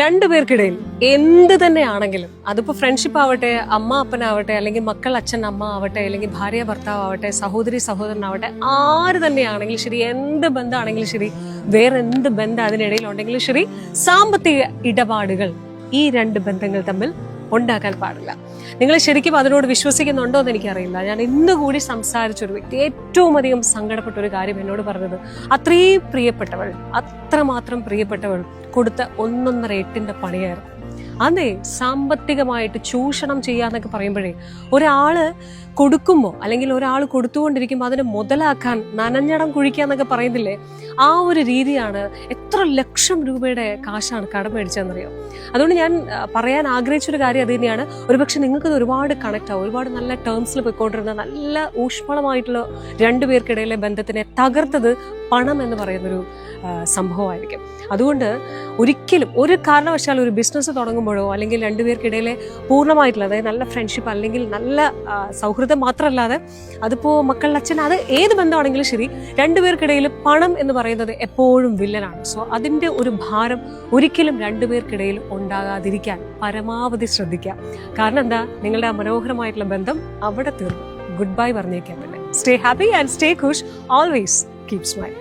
രണ്ടുപേർക്കിടയിൽ എന്ത് തന്നെയാണെങ്കിലും അതിപ്പോ ഫ്രണ്ട്ഷിപ്പ് ആവട്ടെ, അമ്മ അപ്പനാവട്ടെ, അല്ലെങ്കിൽ മക്കൾ അച്ഛൻ അമ്മ ആവട്ടെ, അല്ലെങ്കിൽ ഭാര്യ ഭർത്താവ് ആവട്ടെ, സഹോദരി സഹോദരനാവട്ടെ, ആര് തന്നെയാണെങ്കിലും ശരി, എന്ത് ബന്ധമാണെങ്കിലും ശരി, വേറെ എന്ത് ബന്ധം അതിനിടയിൽ ഉണ്ടെങ്കിലും ശരി, സാമ്പത്തിക ഇടപാടുകൾ ഈ രണ്ട് ബന്ധങ്ങൾ തമ്മിൽ ഉണ്ടാക്കാൻ പാടില്ല. നിങ്ങൾ ശരിക്കും അതിനോട് വിശ്വസിക്കുന്നുണ്ടോ എന്ന് എനിക്കറിയില്ല. ഞാൻ ഇന്ന് കൂടി സംസാരിച്ചൊരു വ്യക്തി ഏറ്റവും അധികം സങ്കടപ്പെട്ട ഒരു കാര്യം എന്നോട് പറഞ്ഞത്, അത്രയും പ്രിയപ്പെട്ടവൾ, അത്രമാത്രം പ്രിയപ്പെട്ടവൾ കൊടുത്ത 1.5 പണിയായിരുന്നു. അതെ, സാമ്പത്തികമായിട്ട് ചൂഷണം ചെയ്യാന്നൊക്കെ പറയുമ്പോഴേ, ഒരാള് കൊടുക്കുമ്പോൾ അല്ലെങ്കിൽ ഒരാൾ കൊടുത്തുകൊണ്ടിരിക്കുമ്പോൾ അതിനെ മുതലാക്കാൻ നനഞ്ഞടം കുഴിക്കാന്നൊക്കെ പറയുന്നില്ലേ, ആ ഒരു രീതിയാണ്. എത്ര ലക്ഷം രൂപയുടെ കാശാണ് കടം മേടിച്ചതെന്നറിയോ? അതുകൊണ്ട് ഞാൻ പറയാൻ ആഗ്രഹിച്ചൊരു കാര്യം അത് തന്നെയാണ്. ഒരുപക്ഷെ നിങ്ങൾക്കത് ഒരുപാട് കണക്റ്റ് ആവും. ഒരുപാട് നല്ല ടേംസിൽ പോയിക്കൊണ്ടിരുന്ന നല്ല ഊഷ്മളമായിട്ടുള്ള രണ്ടുപേർക്കിടയിലെ ബന്ധത്തിനെ തകർത്തത് പണം എന്ന് പറയുന്നൊരു സംഭവമായിരിക്കും. അതുകൊണ്ട് ഒരിക്കലും ഒരു കാരണവശാലും ഒരു ബിസിനസ് തുടങ്ങുമ്പോഴോ അല്ലെങ്കിൽ രണ്ടുപേർക്കിടയിലെ പൂർണ്ണമായിട്ടുള്ള, അതായത് നല്ല ഫ്രണ്ട്ഷിപ്പ് അല്ലെങ്കിൽ നല്ല സൗഹൃദം മാത്രമല്ലാതെ അതിപ്പോൾ മക്കളുടെ അച്ഛൻ, അത് ഏത് ബന്ധമാണെങ്കിലും ശരി, രണ്ടുപേർക്കിടയിൽ പണം എന്ന് പറയുന്നത് എപ്പോഴും വില്ലനാണ്. സോ അതിൻ്റെ ഒരു ഭാരം ഒരിക്കലും രണ്ടുപേർക്കിടയിൽ ഉണ്ടാകാതിരിക്കാൻ പരമാവധി ശ്രദ്ധിക്കുക. കാരണം എന്താ, നിങ്ങളുടെ ആ മനോഹരമായിട്ടുള്ള ബന്ധം അവിടെ തീർന്നു. ഗുഡ് ബൈ പറഞ്ഞേക്കാൻ തന്നെ. സ്റ്റേ ഹാപ്പി ആൻഡ് സ്റ്റേ ഖുഷ്. Always keep smile.